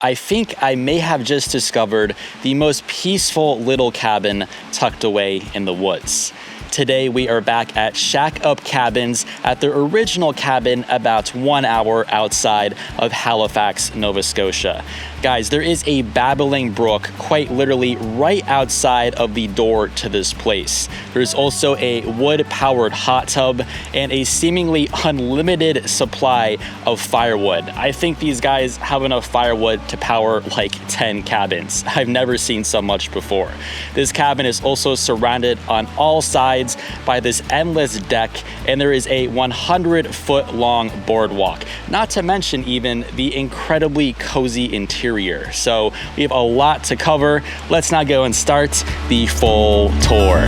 I think I may have just discovered the most peaceful little cabin tucked away in the woods. Today we are back at Shackup Cabins at the original cabin about 1 hour outside of Halifax, Nova Scotia. Guys, there is a babbling brook quite literally right outside of the door to this place. There's also a wood-powered hot tub and a seemingly unlimited supply of firewood. I think these guys have enough firewood to power like 10 cabins. I've never seen so much before. This cabin is also surrounded on all sides by this endless deck, and there is a 100-foot long boardwalk, not to mention even the incredibly cozy interior. So we have a lot to cover. Let's now go and start the full tour.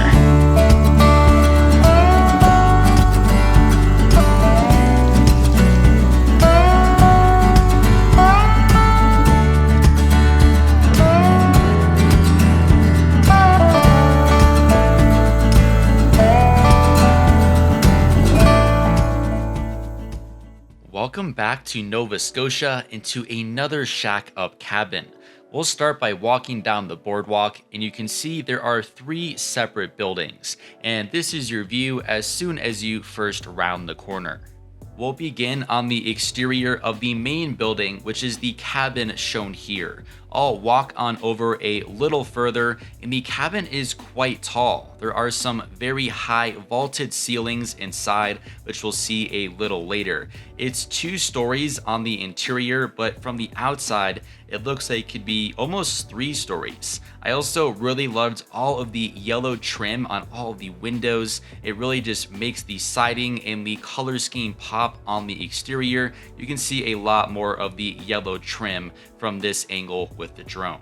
Welcome back to Nova Scotia and to another Shackup Cabin. We'll start by walking down the boardwalk, and you can see there are 3 separate buildings, and this is your view as soon as you first round the corner. We'll begin on the exterior of the main building, which is the cabin shown here. I'll walk on over a little further, and the cabin is quite tall. There are some very high vaulted ceilings inside, which we'll see a little later. It's 2 stories on the interior, but from the outside, it looks like it could be almost 3 stories. I also really loved all of the yellow trim on all of the windows. It really just makes the siding and the color scheme pop on the exterior. You can see a lot more of the yellow trim from this angle with the drone.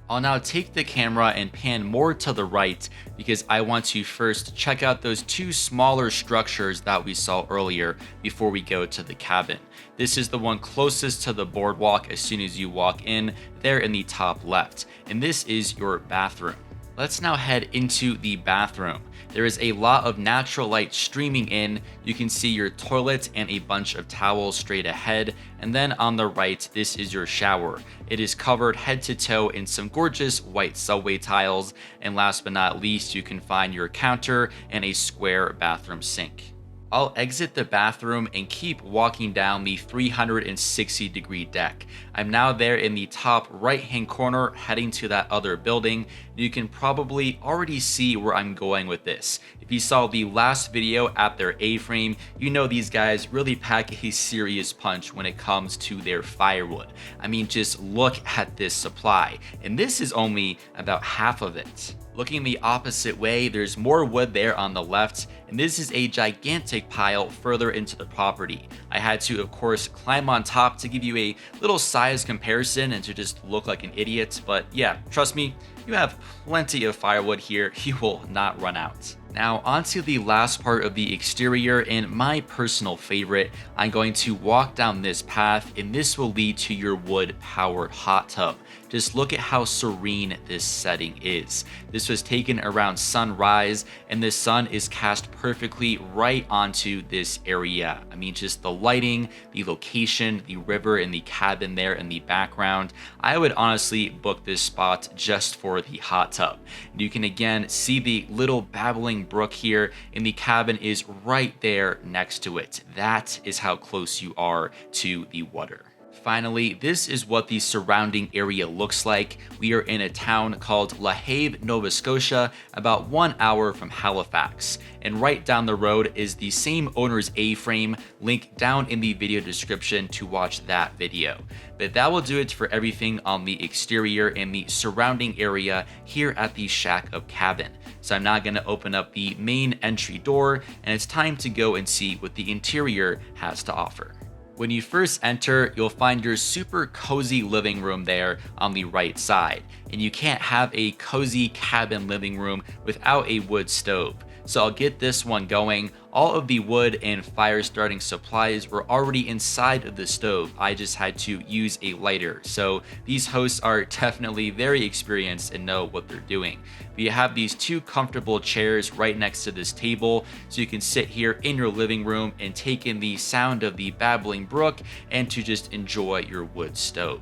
I'll now take the camera and pan more to the right because I want to first check out those 2 smaller structures that we saw earlier before we go to the cabin. This is the one closest to the boardwalk as soon as you walk in, there in the top left, and this is your bathroom. Let's now head into the bathroom. There is a lot of natural light streaming in. You can see your toilet and a bunch of towels straight ahead. And then on the right, this is your shower. It is covered head to toe in some gorgeous white subway tiles. And last but not least, you can find your counter and a square bathroom sink. I'll exit the bathroom and keep walking down the 360-degree deck. I'm now there in the top right-hand corner, heading to that other building. You can probably already see where I'm going with this. If you saw the last video at their A-frame, you know these guys really pack a serious punch when it comes to their firewood. I mean, just look at this supply, and this is only about half of it. Looking the opposite way, there's more wood there on the left, and this is a gigantic pile further into the property. I had to, of course, climb on top to give you a little size comparison and to just look like an idiot, but yeah, trust me, you have plenty of firewood here. You will not run out. Now onto the last part of the exterior, and my personal favorite. I'm going to walk down this path, and this will lead to your wood-powered hot tub. Just look at how serene this setting is. This was taken around sunrise, and the sun is cast perfectly right onto this area. I mean, just the lighting, the location, the river, and the cabin there in the background. I would honestly book this spot just for the hot tub. You can again see the little babbling brook here, and the cabin is right there next to it. That is how close you are to the water. Finally, this is what the surrounding area looks like. We are in a town called La Have, Nova Scotia, about 1 hour from Halifax. And right down the road is the same owner's A-frame, link down in the video description to watch that video. But that will do it for everything on the exterior and the surrounding area here at the Shackup Cabin. So I'm now going to open up the main entry door, and it's time to go and see what the interior has to offer. When you first enter, you'll find your super cozy living room there on the right side. And you can't have a cozy cabin living room without a wood stove. So I'll get this one going. All of the wood and fire starting supplies were already inside of the stove. I just had to use a lighter. So these hosts are definitely very experienced and know what they're doing. But you have these 2 comfortable chairs right next to this table, so you can sit here in your living room and take in the sound of the babbling brook and to just enjoy your wood stove.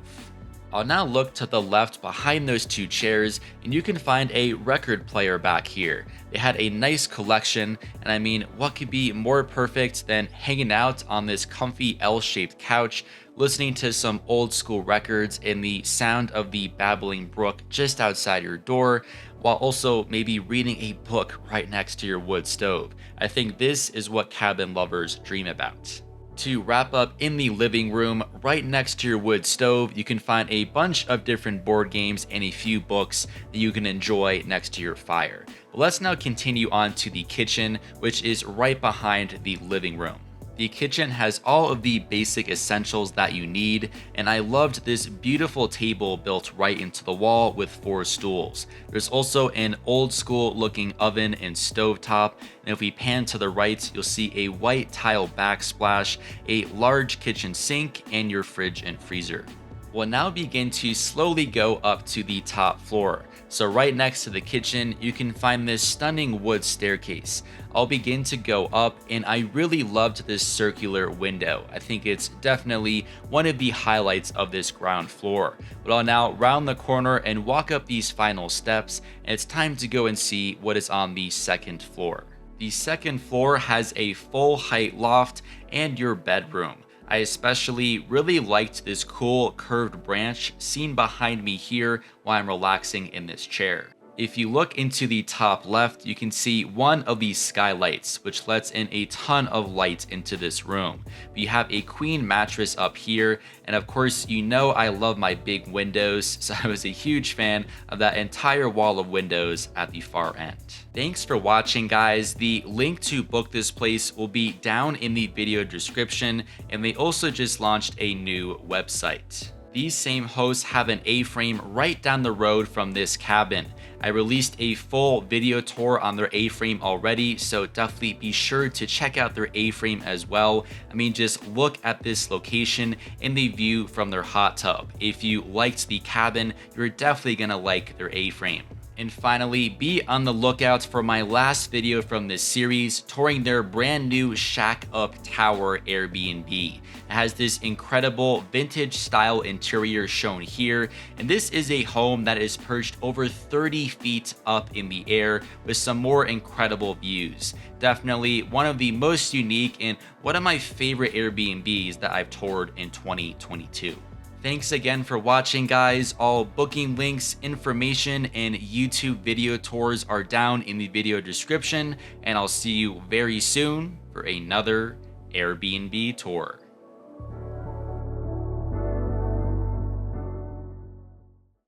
I'll now look to the left behind those two chairs, and you can find a record player back here. They had a nice collection, and I mean, what could be more perfect than hanging out on this comfy L-shaped couch, listening to some old school records and the sound of the babbling brook just outside your door, while also maybe reading a book right next to your wood stove. I think this is what cabin lovers dream about. To wrap up, in the living room, right next to your wood stove, you can find a bunch of different board games and a few books that you can enjoy next to your fire. But let's now continue on to the kitchen, which is right behind the living room. The kitchen has all of the basic essentials that you need, and I loved this beautiful table built right into the wall with 4 stools. There's also an old school looking oven and stovetop, and if we pan to the right, you'll see a white tile backsplash, a large kitchen sink, and your fridge and freezer. We'll now begin to slowly go up to the top floor. So right next to the kitchen, you can find this stunning wood staircase. I'll begin to go up, and I really loved this circular window. I think it's definitely one of the highlights of this ground floor. But I'll now round the corner and walk up these final steps, and it's time to go and see what is on the second floor. The second floor has a full height loft and your bedroom. I especially really liked this cool curved branch seen behind me here while I'm relaxing in this chair. If you look into the top left, you can see one of these skylights, which lets in a ton of light into this room. We have a queen mattress up here, and of course, you know I love my big windows, so I was a huge fan of that entire wall of windows at the far end. Thanks for watching, guys. The link to book this place will be down in the video description, and they also just launched a new website. These same hosts have an A-frame right down the road from this cabin. I released a full video tour on their A-frame already, so definitely be sure to check out their A-frame as well. I mean, just look at this location and the view from their hot tub. If you liked the cabin, you're definitely gonna like their A-frame. And finally, be on the lookout for my last video from this series, touring their brand new Shackup Tower Airbnb. It has this incredible vintage style interior shown here, and this is a home that is perched over 30 feet up in the air with some more incredible views. Definitely one of the most unique and one of my favorite Airbnbs that I've toured in 2022. Thanks again for watching, guys. All booking links, information, and YouTube video tours are down in the video description, and I'll see you very soon for another Airbnb tour.